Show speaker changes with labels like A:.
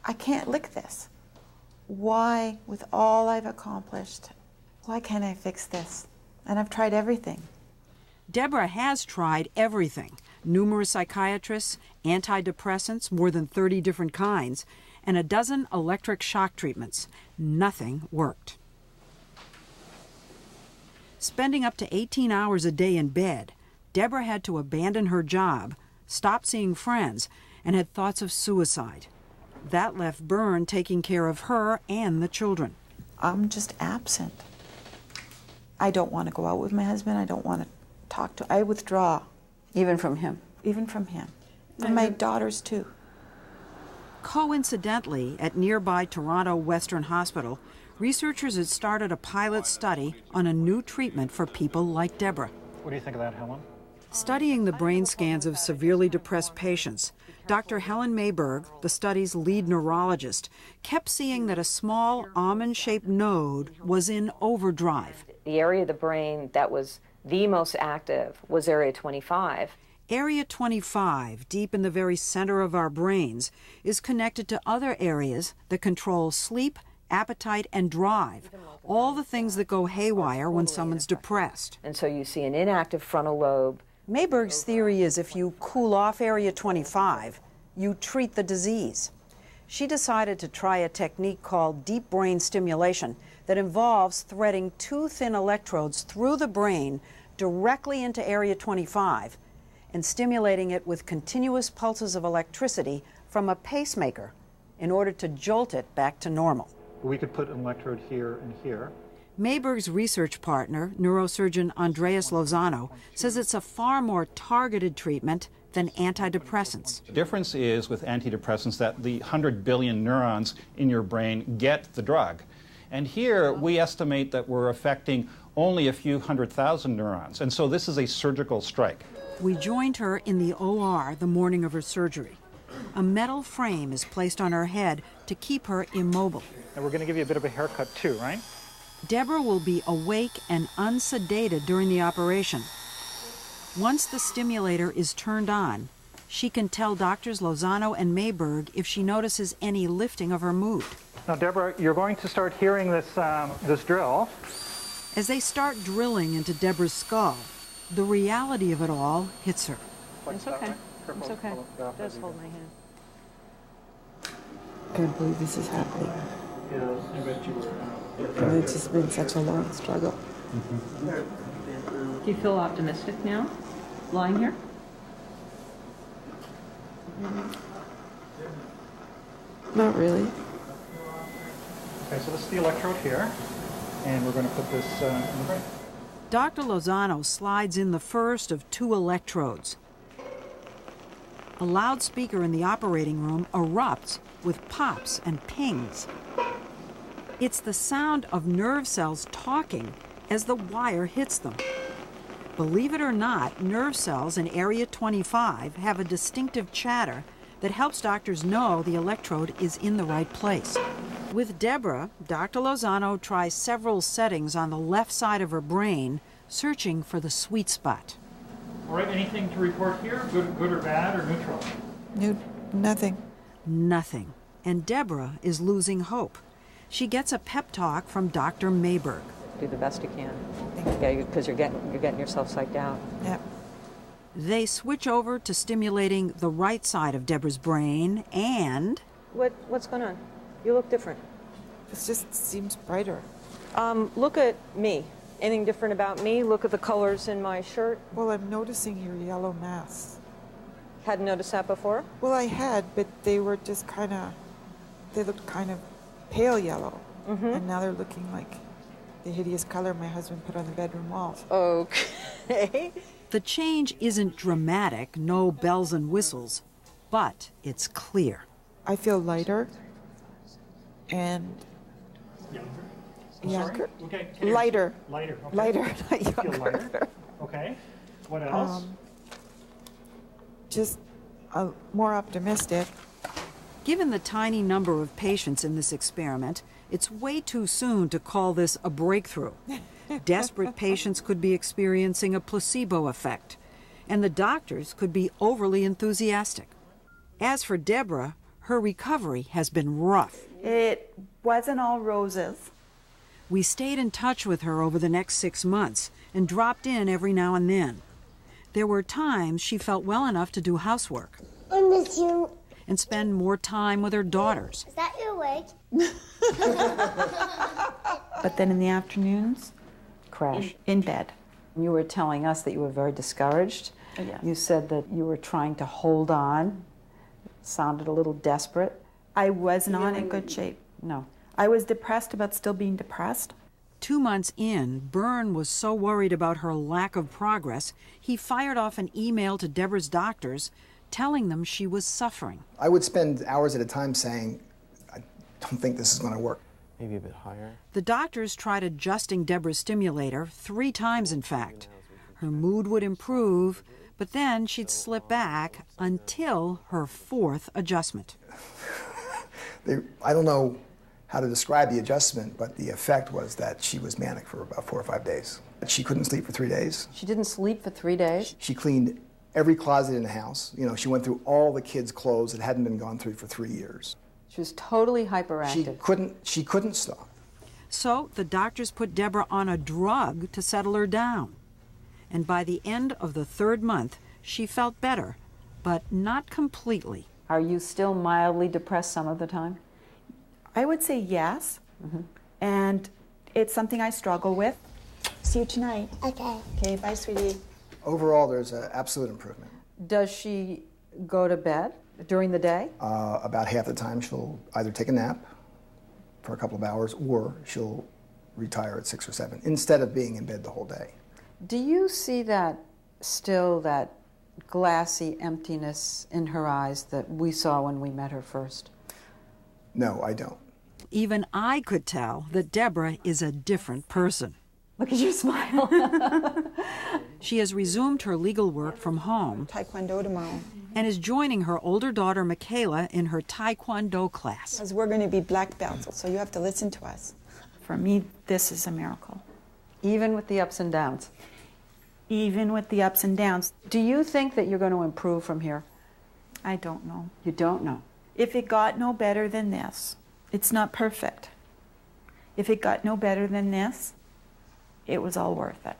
A: I can't lick this. Why, with all I've accomplished, why can't I fix this? And I've tried everything.
B: Deborah has tried everything. Numerous psychiatrists, antidepressants, more than 30 different kinds, and a dozen electric shock treatments. Nothing worked. Spending up to 18 hours a day in bed, Deborah had to abandon her job, stop seeing friends, and had thoughts of suicide. That left Byrne taking care of her and the children.
A: I'm just absent. I don't want to go out with my husband. I don't want to talk to. I withdraw.
C: Even from him?
A: Even from him. And my daughters, too.
B: Coincidentally, at nearby Toronto Western Hospital, researchers had started a pilot study on a new treatment for people like Deborah.
D: What do you think of that, Helen?
B: Studying the brain scans of severely depressed patients, Dr. Helen Mayberg, the study's lead neurologist, kept seeing that a small almond-shaped node was in overdrive.
E: The area of the brain that was the most active was Area 25.
B: Area 25, deep in the very center of our brains, is connected to other areas that control sleep, appetite, and drive, all the things that go haywire when someone's depressed.
E: And so you see an inactive frontal lobe.
B: Mayberg's theory is if you cool off Area 25, you treat the disease. She decided to try a technique called deep brain stimulation that involves threading two thin electrodes through the brain directly into Area 25 and stimulating it with continuous pulses of electricity from a pacemaker in order to jolt it back to normal.
D: We could put an electrode here and here.
B: Mayberg's research partner, neurosurgeon Andreas Lozano, says it's a far more targeted treatment than antidepressants.
F: The difference is with antidepressants that the 100 billion neurons in your brain get the drug. And here we estimate that we're affecting only a few 100,000 neurons. And so this is a surgical strike.
B: We joined her in the OR the morning of her surgery. A metal frame is placed on her head to keep her immobile.
D: And we're going to give you a bit of a haircut too, right?
B: Deborah will be awake and unsedated during the operation. Once the stimulator is turned on, she can tell Doctors Lozano and Mayberg if she notices any lifting of her mood.
D: Now, Deborah, you're going to start hearing this, this drill.
B: As they start drilling into Deborah's skull, the reality of it all hits her.
C: It's okay. It's okay. Just hold my hand.
A: I can't believe this is happening. It's just been such a long struggle.
C: Do you feel optimistic now, lying here?
A: Not really.
D: Okay, so this is the electrode here, and we're going to put this in the brain.
B: Dr. Lozano slides in the first of two electrodes. A loudspeaker in the operating room erupts with pops and pings. It's the sound of nerve cells talking as the wire hits them. Believe it or not, nerve cells in Area 25 have a distinctive chatter that helps doctors know the electrode is in the right place. With Deborah, Dr. Lozano tries several settings on the left side of her brain, searching for the sweet spot.
D: All right, anything to report here? Good or bad or neutral?
A: Nothing.
B: Nothing. And Deborah is losing hope. She gets a pep talk from Dr. Mayberg.
E: Do the best you can. Yeah, because you're getting yourself psyched out.
A: Yep.
B: They switch over to stimulating the right side of Deborah's brain, and
E: What's going on? You look different.
A: It just seems brighter.
E: Look at me. Anything different about me? Look at the colors in my shirt.
A: Well, I'm noticing your yellow masks.
E: Hadn't noticed that before?
A: Well, I had, but they were just they looked kind of pale yellow. And now they're looking like the hideous color my husband put on the bedroom walls.
E: Okay.
B: the change isn't dramatic, no bells and whistles, but it's clear.
A: I feel lighter and younger.
D: Okay.
A: Lighter.
D: Lighter. Okay.
A: Lighter, not
D: You feel
A: younger.
D: lighter. Okay. What else?
A: Just more optimistic.
B: Given the tiny number of patients in this experiment, it's way too soon to call this a breakthrough. Desperate patients could be experiencing a placebo effect, and the doctors could be overly enthusiastic. As for Deborah, her recovery has been rough.
G: It wasn't all roses.
B: We stayed in touch with her over the next 6 months and dropped in every now and then. There were times she felt well enough to do housework.
H: I miss you.
B: And spend more time with her daughters.
H: Is that your leg?
G: But then in the afternoons,
C: Crash.
G: in bed.
C: You were telling us that you were very discouraged.
G: Yeah.
C: You said that you were trying to hold on. Sounded a little desperate.
G: I was not in good shape.
C: No.
G: I was depressed about still being depressed.
B: 2 months in, Byrne was so worried about her lack of progress, he fired off an email to Deborah's doctors telling them she was suffering.
I: I would spend hours at a time saying, I don't think this is going to work.
J: Maybe a bit higher.
B: The doctors tried adjusting Deborah's stimulator 3 times, in fact. Her mood would improve, but then she'd slip back until her 4th adjustment.
I: I don't know how to describe the adjustment, but the effect was that she was manic for about 4 or 5 days. She couldn't sleep for 3 days.
C: She didn't sleep for 3 days?
I: She cleaned every closet in the house. You know, she went through all the kids' clothes that hadn't been gone through for 3 years.
C: She was totally hyperactive.
I: She couldn't stop.
B: So the doctors put Deborah on a drug to settle her down. And by the end of the 3rd month, she felt better, but not completely.
C: Are you still mildly depressed some of the time?
G: I would say yes. And it's something I struggle with. See you tonight.
H: Okay.
G: Okay, bye, sweetie.
I: Overall, there's an absolute improvement.
C: Does she go to bed during the day?
I: About half the time, she'll either take a nap for a couple of hours, or she'll retire at 6 or 7, instead of being in bed the whole day.
C: Do you see that glassy emptiness in her eyes that we saw when we met her first?
I: No, I don't.
B: Even I could tell that Deborah is a different person.
C: Look at your smile.
B: She has resumed her legal work from home.
A: Taekwondo tomorrow.
B: And is joining her older daughter, Michaela, in her Taekwondo class.
A: Because we're going to be black belts, so you have to listen to us.
G: For me, this is a miracle.
C: Even with the ups and downs?
G: Even with the ups and downs.
C: Do you think that you're going to improve from here?
G: I don't know.
C: You don't know?
G: If it got no better than this, it's not perfect. If it got no better than this, it was all worth it.